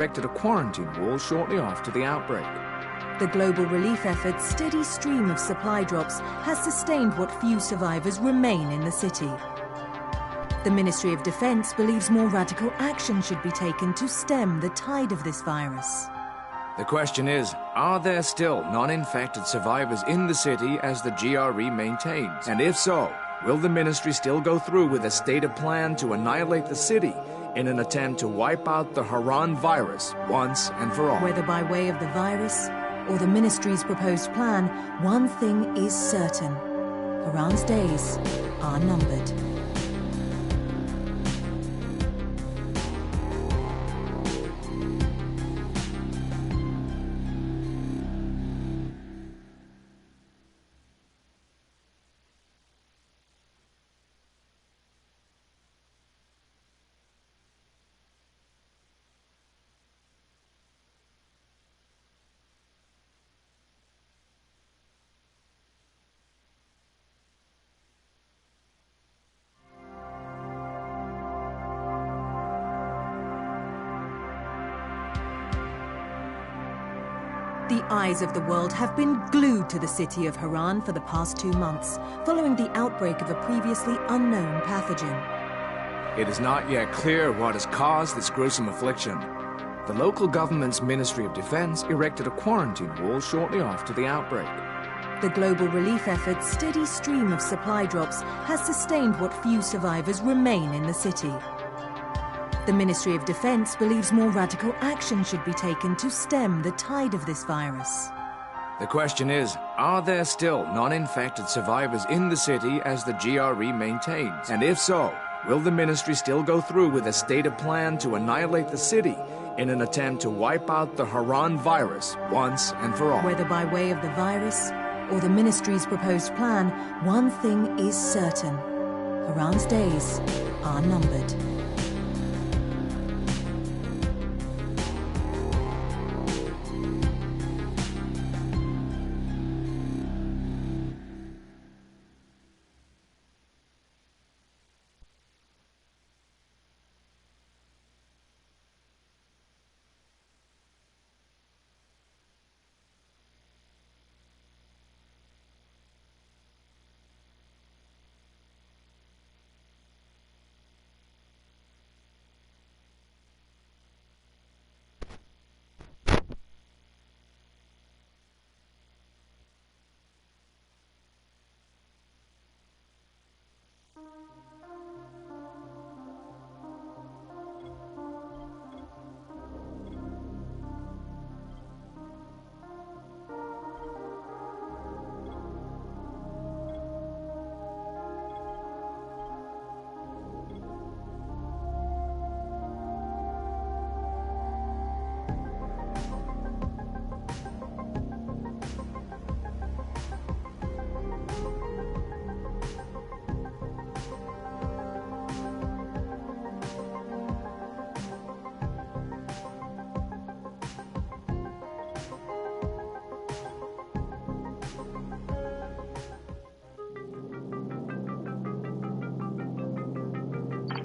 erected a quarantine wall shortly after the outbreak. The global relief effort's steady stream of supply drops has sustained what few survivors remain in the city. The Ministry of Defense believes more radical action should be taken to stem the tide of this virus. The question is, are there still non-infected survivors in the city as the GRE maintains? And if so, will the ministry still go through with a stated plan to annihilate the city in an attempt to wipe out the Haran virus once and for all? Whether by way of the virus or the ministry's proposed plan, one thing is certain. Haran's days are numbered. The eyes of the world have been glued to the city of Haran for the past 2 months, following the outbreak of a previously unknown pathogen. It is not yet clear what has caused this gruesome affliction. The local government's Ministry of Defense erected a quarantine wall shortly after the outbreak. The global relief effort's steady stream of supply drops has sustained what few survivors remain in the city. The Ministry of Defense believes more radical action should be taken to stem the tide of this virus. The question is, are there still non-infected survivors in the city as the GRE maintains? And if so, will the ministry still go through with a stated plan to annihilate the city in an attempt to wipe out the Haran virus once and for all? Whether by way of the virus or the ministry's proposed plan, one thing is certain. Haran's days are numbered.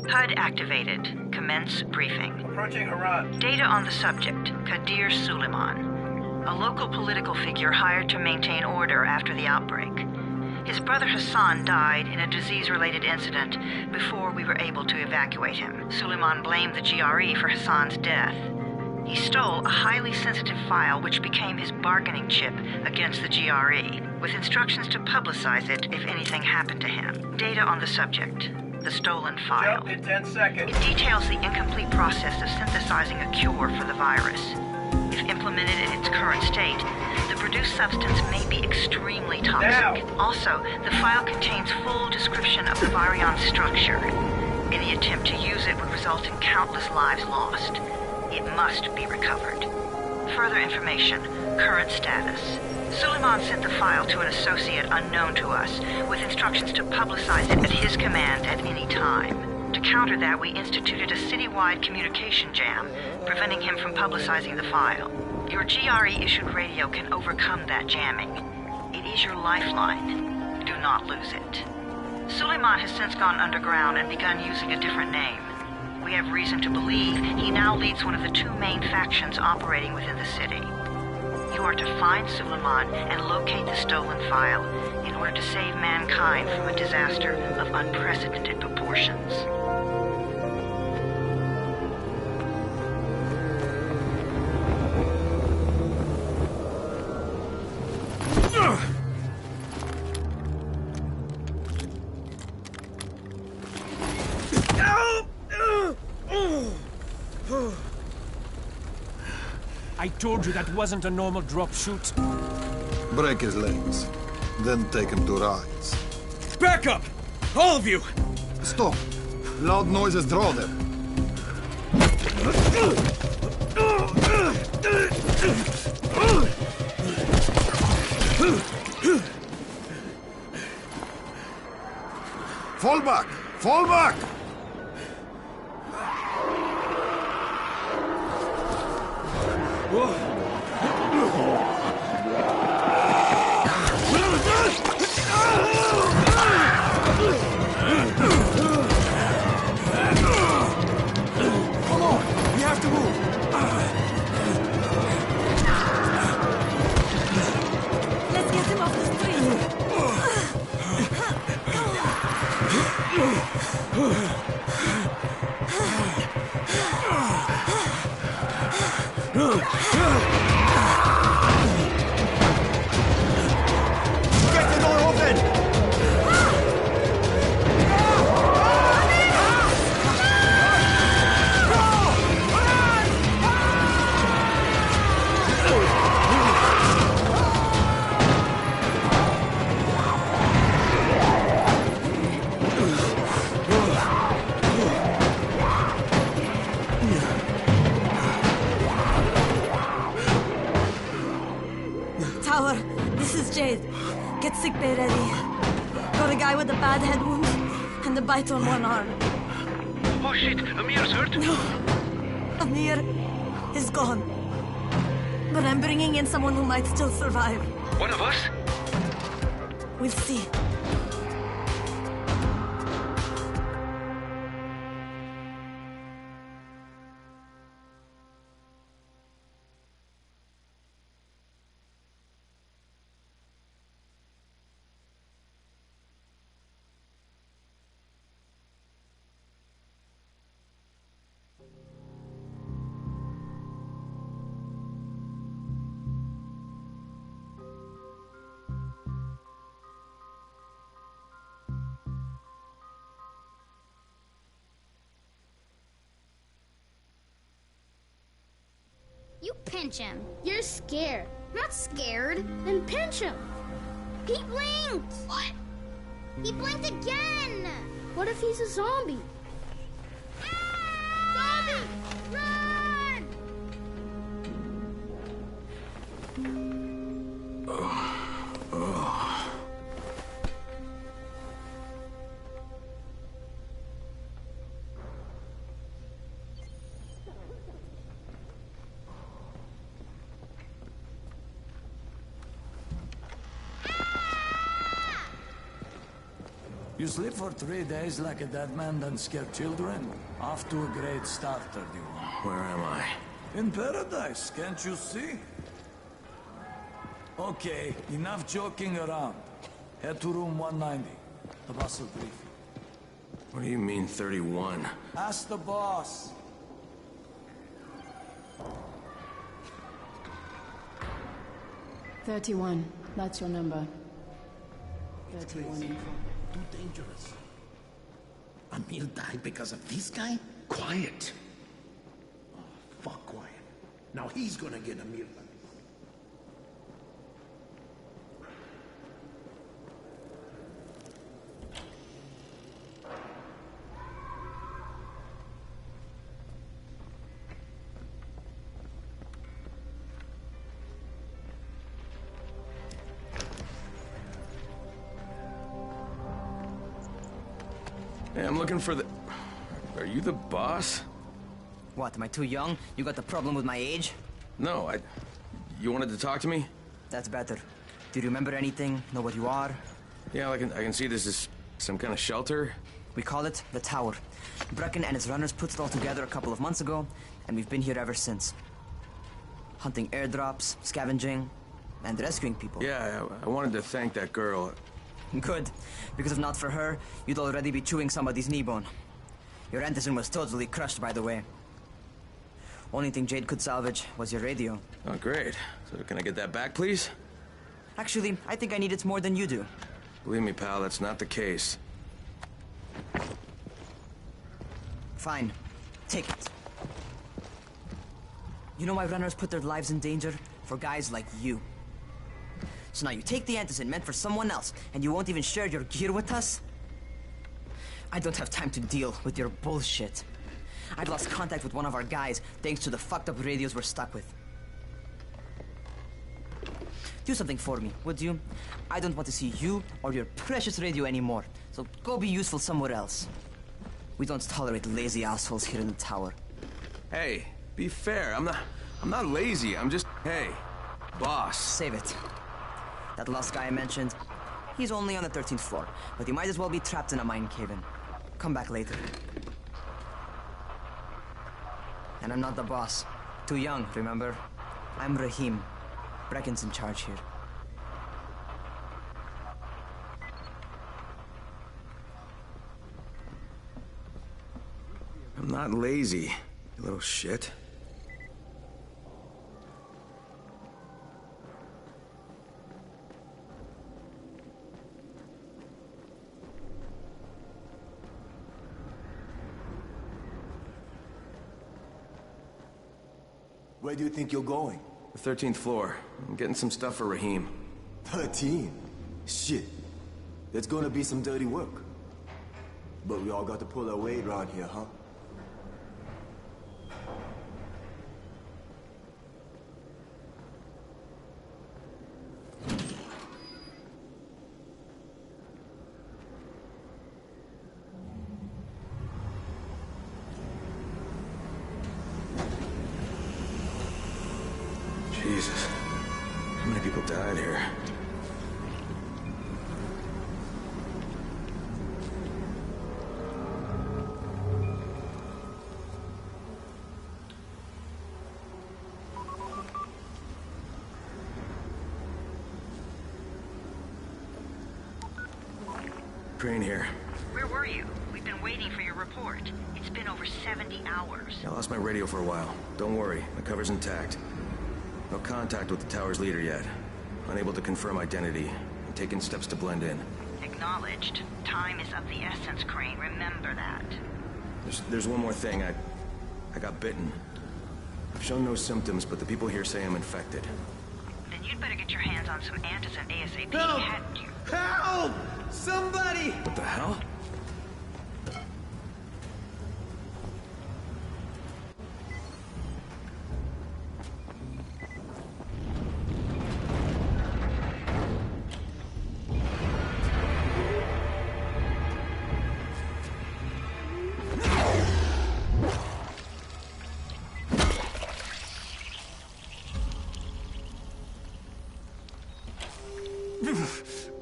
HUD activated. Commence briefing. Approaching Haran. Data on the subject, Kadir Suleiman, a local political figure hired to maintain order after the outbreak. His brother Hassan died in a disease-related incident before we were able to evacuate him. Suleiman blamed the GRE for Hassan's death. He stole a highly sensitive file which became his bargaining chip against the GRE, with instructions to publicize it if anything happened to him. Data on the subject. The stolen file. Jump in 10 seconds. It details the incomplete process of synthesizing a cure for the virus. If implemented in its current state, the produced substance may be extremely toxic. Now. Also, the file contains full description of the virion's structure. Any attempt to use it would result in countless lives lost. It must be recovered. Further information, current status. Suleiman sent the file to an associate unknown to us, with instructions to publicize it at his command at any time. To counter that, we instituted a citywide communication jam, preventing him from publicizing the file. Your GRE-issued radio can overcome that jamming. It is your lifeline. Do not lose it. Suleiman has since gone underground and begun using a different name. We have reason to believe he now leads one of the two main factions operating within the city. You are to find Suleiman and locate the stolen file in order to save mankind from a disaster of unprecedented proportions. I told you that wasn't a normal drop shoot. Break his legs, then take him to rides. Back up! All of you! Stop! Loud noises draw them. Fall back! Fall back! Come on! We have to move! Let's get him off the street. Get the door open! Tower, this is Jade. Get sickbay ready. Got a guy with a bad head wound and a bite on one arm. Oh shit, Amir's hurt? Amir is gone. But I'm bringing in someone who might still survive. One of us? We'll see. You pinch him. You're scared. Not scared. Then pinch him. He blinked. What? He blinked again. What if he's a zombie? Zombie! Run! You sleep for 3 days like a dead man, then scare children? Off to a great start, 31. Where am I? In paradise, can't you see? Okay, enough joking around. Head to room 190. The boss will brief you. What do you mean, 31? Ask the boss. "31, that's your number. 31. Too dangerous. Amir died because of this guy? Quiet. Oh, fuck quiet. Now he's gonna get Amir back. Hey, I'm looking for the... Are you the boss? What, am I too young? You got the problem with my age? No, You wanted to talk to me? That's better. Do you remember anything? Know what you are? Yeah, I can see this is some kind of shelter. We call it the Tower. Brecken and his runners put it all together a couple of months ago, and we've been here ever since. Hunting airdrops, scavenging, and rescuing people. Yeah, I wanted to thank that girl. Good, because if not for her, you'd already be chewing somebody's knee bone. Your Anderson was totally crushed, by the way. Only thing Jade could salvage was your radio. Oh, great. So can I get that back, please? Actually, I think I need it more than you do. Believe me, pal, that's not the case. Fine. Take it. You know why runners put their lives in danger? For guys like you. So now you take the Anderson meant for someone else, and you won't even share your gear with us? I don't have time to deal with your bullshit. I've lost contact with one of our guys thanks to the fucked up radios we're stuck with. Do something for me, would you? I don't want to see you or your precious radio anymore, so go be useful somewhere else. We don't tolerate lazy assholes here in the tower. Hey, be fair. I'm not lazy. I'm just, hey, boss. Save it. That last guy I mentioned, he's only on the 13th floor, but he might as well be trapped in a mine cave-in. Come back later. And I'm not the boss. Too young, remember? I'm Rahim. Brecken's in charge here. I'm not lazy, you little shit. Where do you think you're going? The 13th floor. I'm getting some stuff for Rahim. 13? Shit. There's gonna be some dirty work. But we all got to pull our weight around here, huh? Jesus. How many people died here? Crane here. Where were you? We've been waiting for your report. It's been over 70 hours. I lost my radio for a while. Don't worry, the cover's intact. No contact with the tower's leader yet. Unable to confirm identity. I'm taking steps to blend in. Acknowledged. Time is of the essence, Crane. Remember that. There's one more thing. I got bitten. I've shown no symptoms, but the people here say I'm infected. Then you'd better get your hands on some antizin ASAP. Help! Hadn't you? Help! Somebody! What the hell?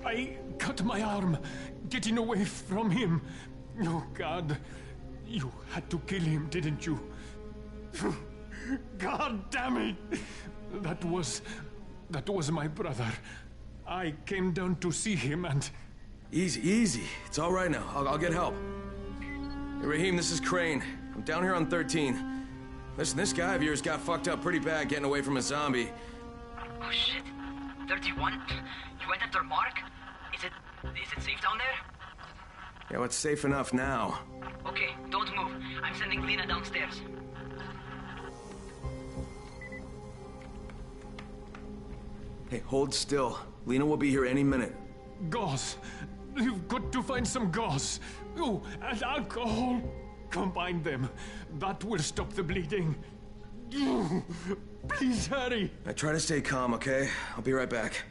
I cut my arm, getting away from him. Oh, God. You had to kill him, didn't you? God damn it! That was my brother. I came down to see him and... Easy. It's all right now. I'll get help. Hey, Rahim, this is Crane. I'm down here on 13. Listen, this guy of yours got fucked up pretty bad getting away from a zombie. Oh, shit. 31? You went after Mark? Is it safe down there? Yeah, well, it's safe enough now. Okay, don't move. I'm sending Lena downstairs. Hey, hold still. Lena will be here any minute. Gauze. You've got to find some gauze. Oh, and alcohol. Combine them. That will stop the bleeding. Please hurry. I try to stay calm, okay? I'll be right back.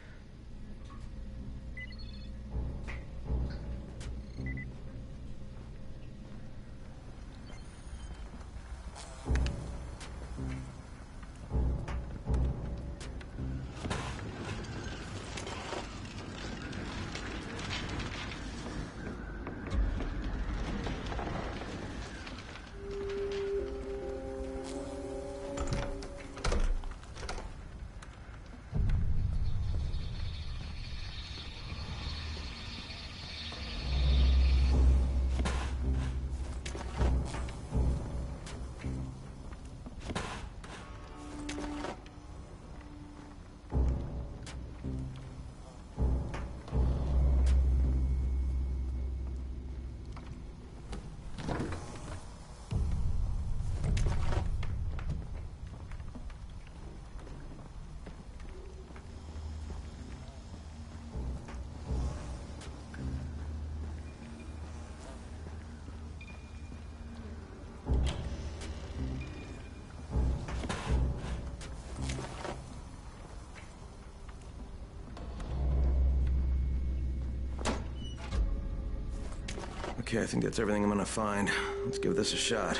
Okay, I think that's everything I'm gonna find. Let's give this a shot.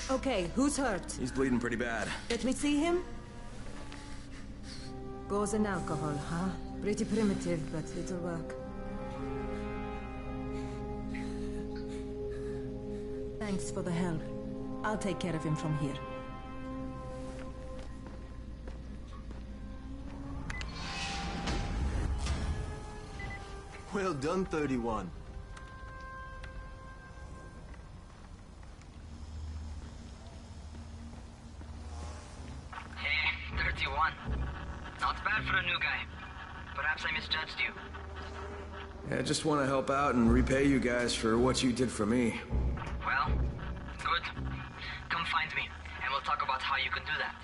Okay, who's hurt? He's bleeding pretty bad. Let me see him. Gauze and alcohol, huh? Pretty primitive, but it'll work. Thanks for the help. I'll take care of him from here. Well done, 31. Not bad for a new guy. Perhaps I misjudged you. Yeah, I just want to help out and repay you guys for what you did for me. Well, good. Come find me, and we'll talk about how you can do that.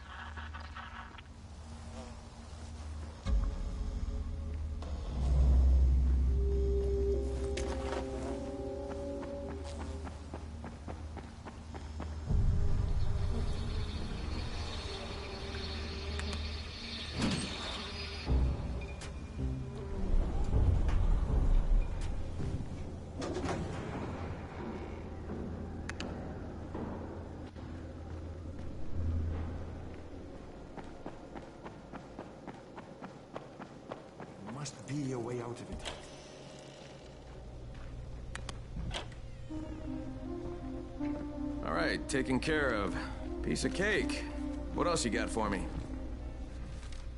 Must be a way out of it. All right, taken care of. Piece of cake. What else you got for me?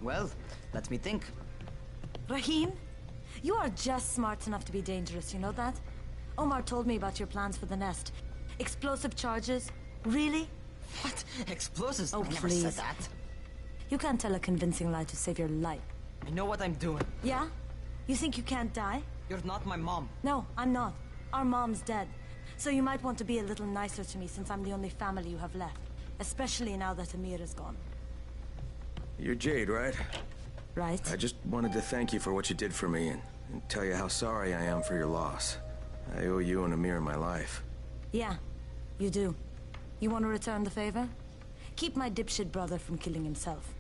Well, let me think. Rahim, you are just smart enough to be dangerous, you know that? Omar told me about your plans for the nest. Explosive charges? Really? What? Explosives? Oh, I never please. said that. You can't tell a convincing lie to save your life. I know what I'm doing. Yeah? You think you can't die? You're not my mom. No, I'm not. Our mom's dead. So you might want to be a little nicer to me since I'm the only family you have left. Especially now that Amir is gone. You're Jade, right? Right. I just wanted to thank you for what you did for me and tell you how sorry I am for your loss. I owe you and Amir my life. Yeah, you do. You want to return the favor? Keep my dipshit brother from killing himself.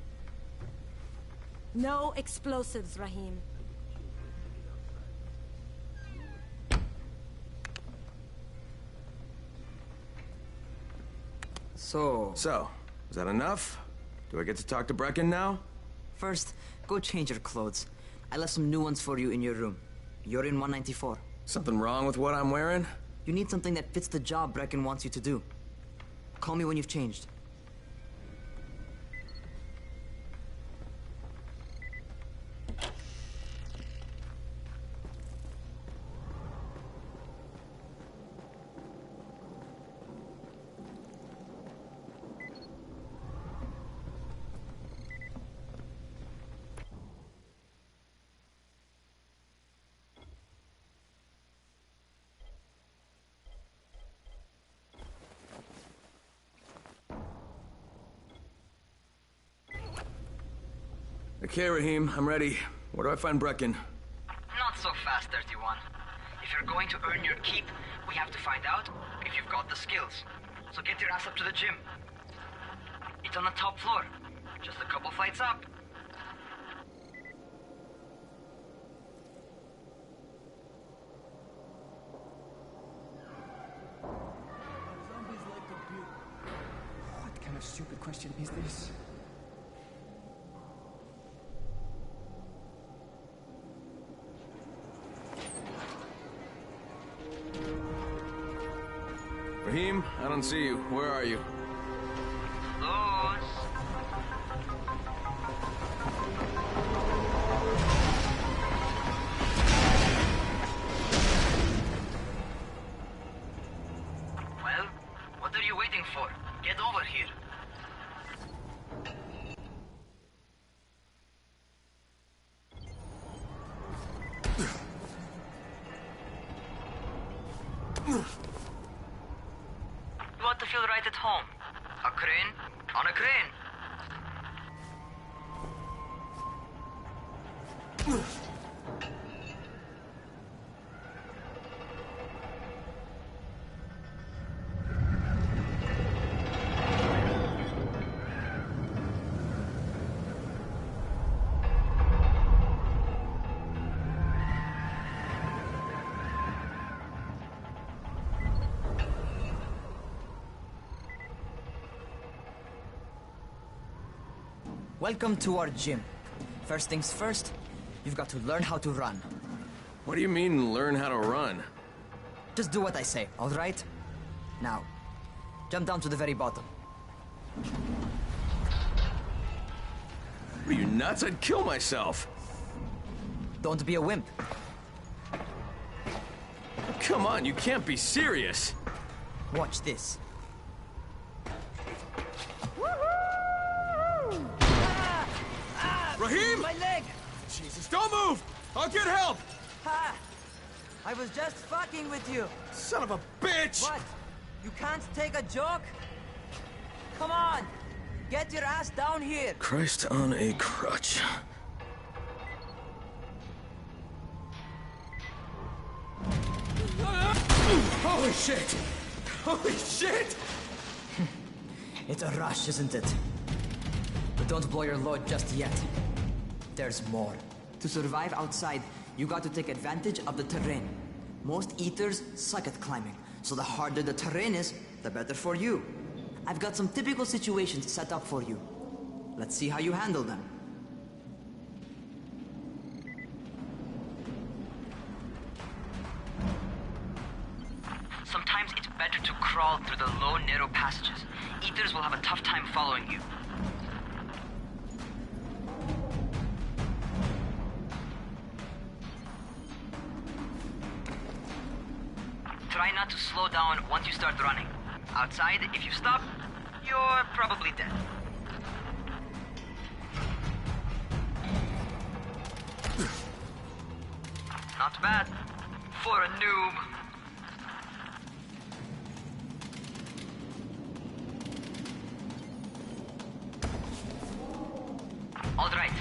No explosives, Rahim. So, is that enough? Do I get to talk to Brecken now? First, go change your clothes. I left some new ones for you in your room. You're in 194. Something wrong with what I'm wearing? You need something that fits the job Brecken wants you to do. Call me when you've changed. Okay, Rahim, I'm ready. Where do I find Brecken? Not so fast, 31. If you're going to earn your keep, we have to find out if you've got the skills. So get your ass up to the gym. It's on the top floor. Just a couple flights up. What kind of stupid question is this? Rahim, I don't see you. Where are you? Close. You want to feel right at home? A crane? On a crane! Welcome to our gym. First things first, you've got to learn how to run. What do you mean, learn how to run? Just do what I say, all right? Now, jump down to the very bottom. Are you nuts? I'd kill myself. Don't be a wimp. Come on, you can't be serious. Watch this. Rahim! My leg! Jesus, don't move! I'll get help! Ha! I was just fucking with you. Son of a bitch! What? You can't take a joke? Come on! Get your ass down here! Christ on a crutch. Holy shit! Holy shit! It's a rush, isn't it? But don't blow your load just yet. There's more. To survive outside, you got to take advantage of the terrain. Most eaters suck at climbing, so the harder the terrain is, the better for you. I've got some typical situations set up for you. Let's see how you handle them. Sometimes it's better to crawl through the low, narrow passages. Eaters will have a tough time following you. Try not to slow down once you start running. Outside, if you stop, you're probably dead. Not bad for a noob. All right,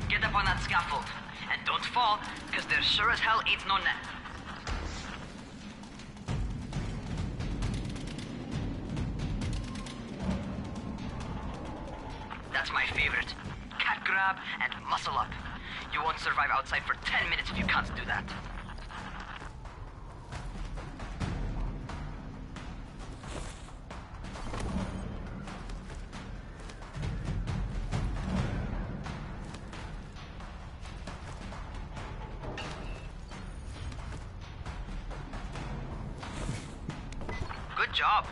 get up on that scaffold. And don't fall, because there sure as hell ain't no net. That's my favorite. Cat grab and muscle up. You won't survive outside for 10 minutes if you can't do that. Good job.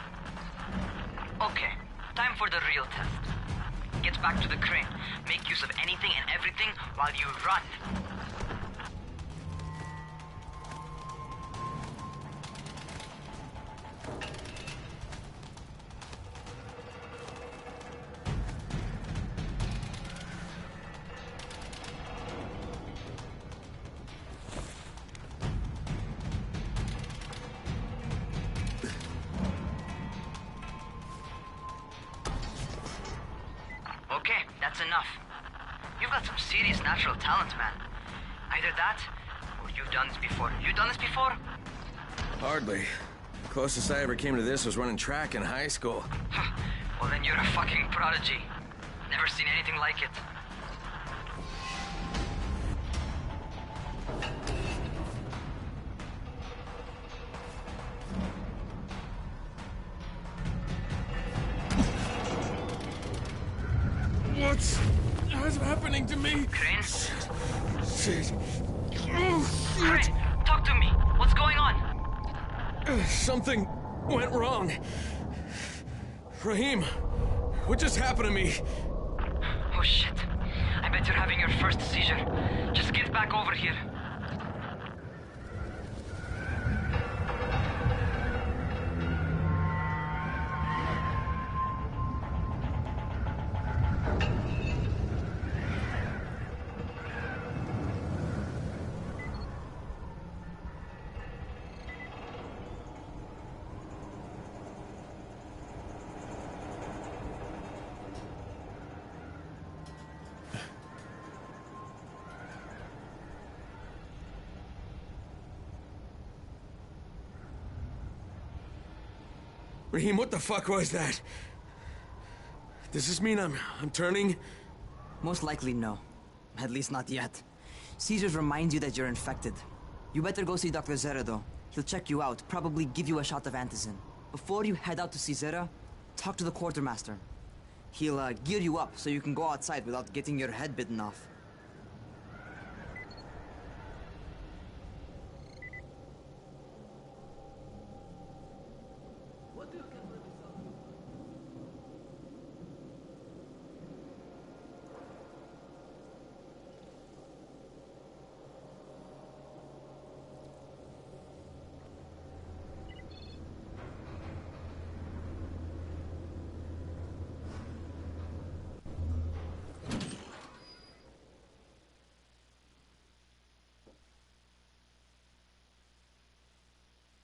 Okay, time for the real test. Get back to the crane. Make use of anything and everything while you run. Okay, that's enough. You've got some serious natural talent, man. Either that, or you've done this before. You done this before? Hardly. Closest I ever came to this was running track in high school. Well, then you're a fucking prodigy. Never seen anything like it. What's happening to me? Crane? Shit. Crane, talk to me. What's going on? Something went wrong. Rahim, what just happened to me? Oh shit. I bet you're having your first seizure. Just get back over here. Raheem, what the fuck was that? Does this mean I'm turning? Most likely no. At least not yet. Caesars reminds you that you're infected. You better go see Dr. Zera though. He'll check you out, probably give you a shot of antizin. Before you head out to see Zera, talk to the quartermaster. He'll gear you up so you can go outside without getting your head bitten off.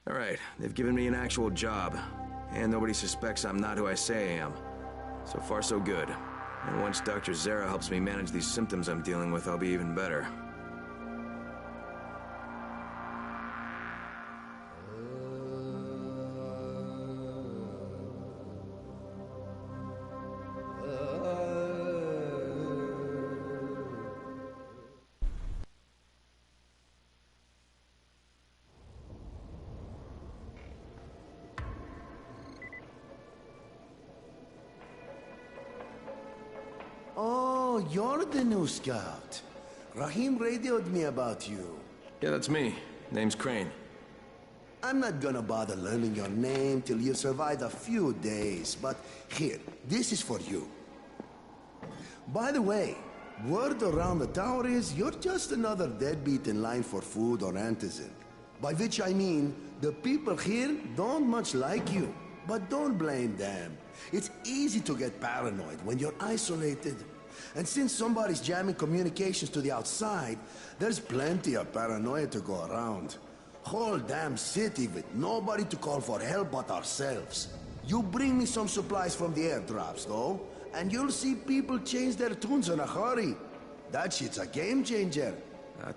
All right, they've given me an actual job, and nobody suspects I'm not who I say I am. So far, so good. And once Dr. Zera helps me manage these symptoms I'm dealing with, I'll be even better. Oh, you're the new scout. Raheem radioed me about you. Yeah, that's me. Name's Crane. I'm not gonna bother learning your name till you survive a few days, but here, this is for you. By the way, word around the tower is you're just another deadbeat in line for food or antizin. By which I mean, the people here don't much like you. But don't blame them. It's easy to get paranoid when you're isolated. And since somebody's jamming communications to the outside, there's plenty of paranoia to go around. Whole damn city with nobody to call for help but ourselves. You bring me some supplies from the airdrops, though, and you'll see people change their tunes in a hurry. That shit's a game changer.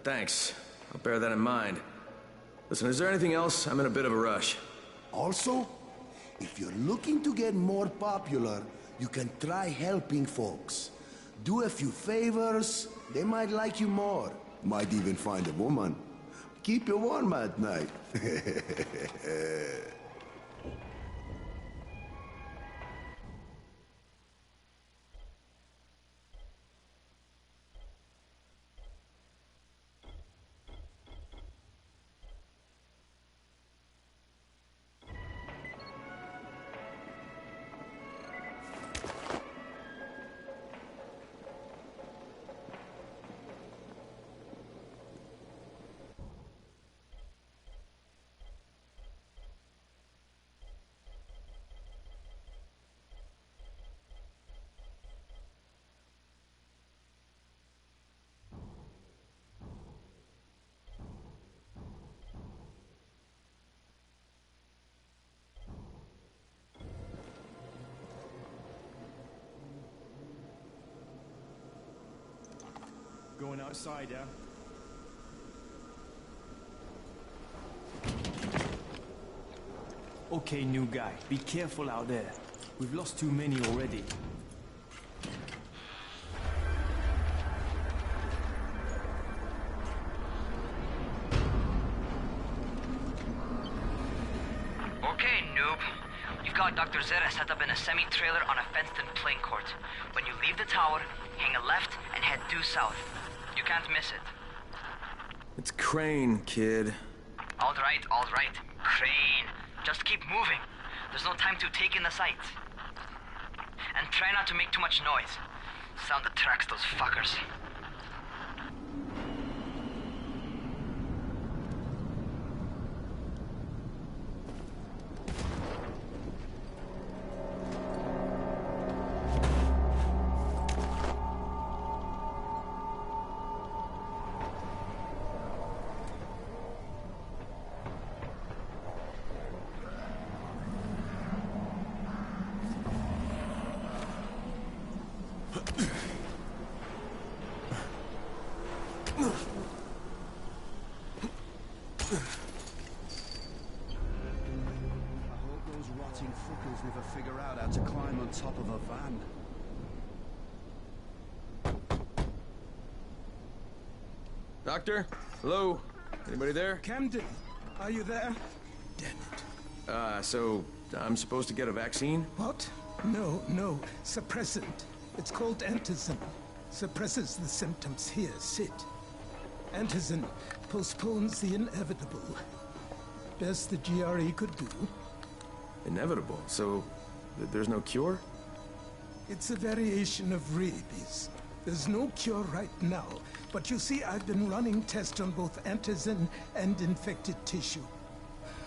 Thanks. I'll bear that in mind. Listen, is there anything else? I'm in a bit of a rush. Also, if you're looking to get more popular, you can try helping folks. Do a few favors, they might like you more. Might even find a woman. Keep you warm at night. Going outside, yeah? Okay, new guy. Be careful out there. We've lost too many already. Okay, noob. You've got Dr. Zera set up in a semi-trailer on a fenced-in playing court. When you leave the tower, hang a left and head due south. You can't miss it. It's Crane, kid. All right. Crane. Just keep moving. There's no time to take in the sights. And try not to make too much noise. Sound attracts those fuckers. I hope those rotting fuckers Doctor? Hello? Anybody there? Camden, are you there? Damn it. So I'm supposed to get a vaccine? What? No. Suppressant. It's called antizin. Suppresses the symptoms. Here, sit. Antizin postpones the inevitable. Best the GRE could do. Inevitable? So there's no cure? It's a variation of rabies. There's no cure right now, but you see, I've been running tests on both antizin and infected tissue.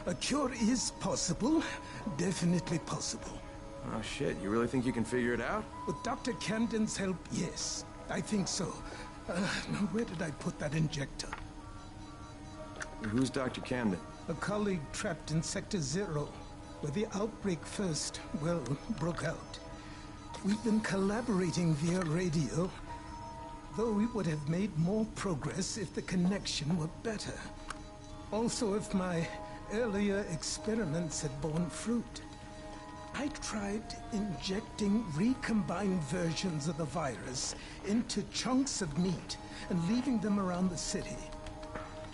A cure is possible, definitely possible. Oh shit, you really think you can figure it out? With Dr. Camden's help, yes. I think so. Now where did I put that injector? Who's Dr. Camden? A colleague trapped in Sector 0, where the outbreak first, well, broke out. We've been collaborating via radio, though we would have made more progress if the connection were better. Also, if my earlier experiments had borne fruit. I tried injecting recombined versions of the virus into chunks of meat and leaving them around the city,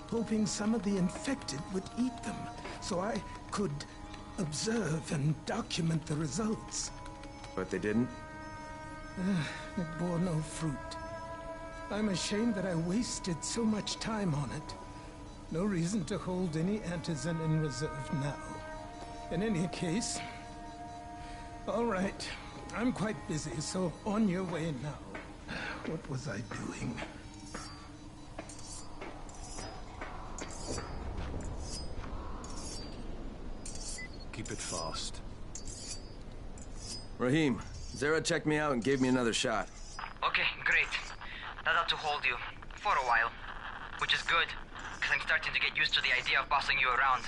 hoping some of the infected would eat them so I could observe and document the results. But they didn't? It bore no fruit. I'm ashamed that I wasted so much time on it. No reason to hold any antizin in reserve now. In any case, all right, I'm quite busy, so on your way now. What was I doing? Keep it fast. Rahim, Zara checked me out and gave me another shot. Okay, great. That ought to hold you. For a while. Which is good, because I'm starting to get used to the idea of bossing you around.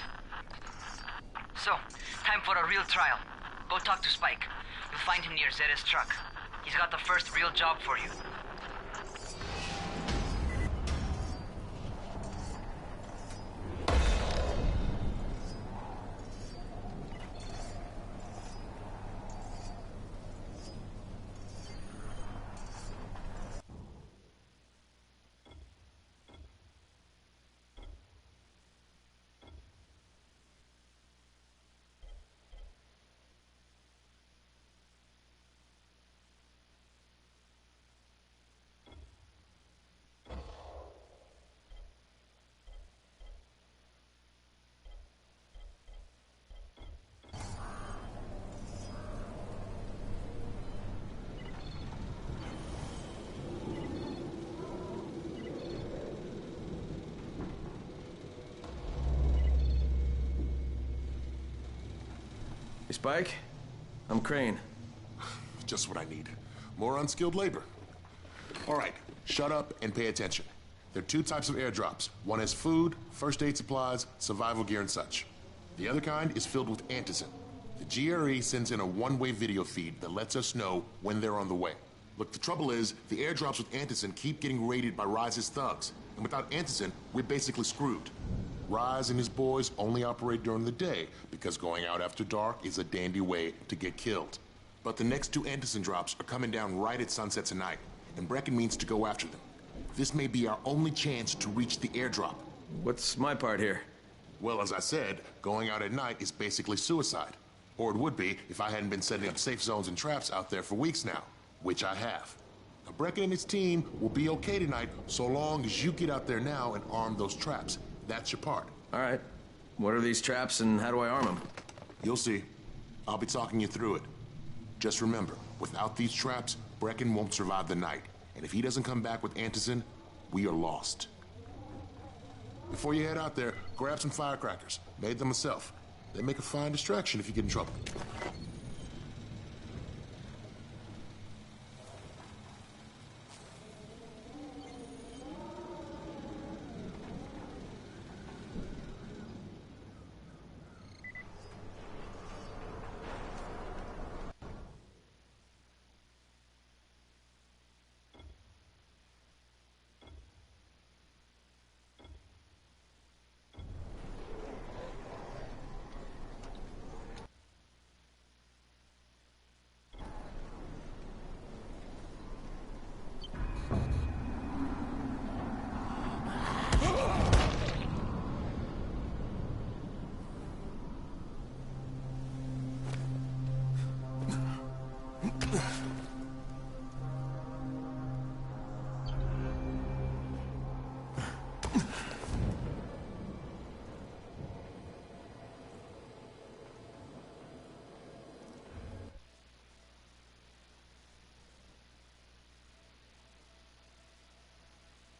So, time for a real trial. Go talk to Spike. You'll find him near Zera's truck. He's got the first real job for you. Hey, Spike? I'm Crane. Just what I need. More unskilled labor. All right, shut up and pay attention. There are two types of airdrops. One has food, first aid supplies, survival gear, and such. The other kind is filled with antizin. The GRE sends in a one-way video feed that lets us know when they're on the way. Look, the trouble is, the airdrops with antizin keep getting raided by Rise's thugs. And without antizin, we're basically screwed. Rise and his boys only operate during the day because going out after dark is a dandy way to get killed. But the next two antizin drops are coming down right at sunset tonight, and Brecken means to go after them. This may be our only chance to reach the airdrop. What's my part here? Well, as I said, going out at night is basically suicide. Or it would be if I hadn't been setting up safe zones and traps out there for weeks now, which I have. Now, Brecken and his team will be okay tonight so long as you get out there now and arm those traps. That's your part. All right. What are these traps and how do I arm them? You'll see. I'll be talking you through it. Just remember, without these traps, Brecken won't survive the night. And if he doesn't come back with antizin, we are lost. Before you head out there, grab some firecrackers. Made them myself. They make a fine distraction if you get in trouble.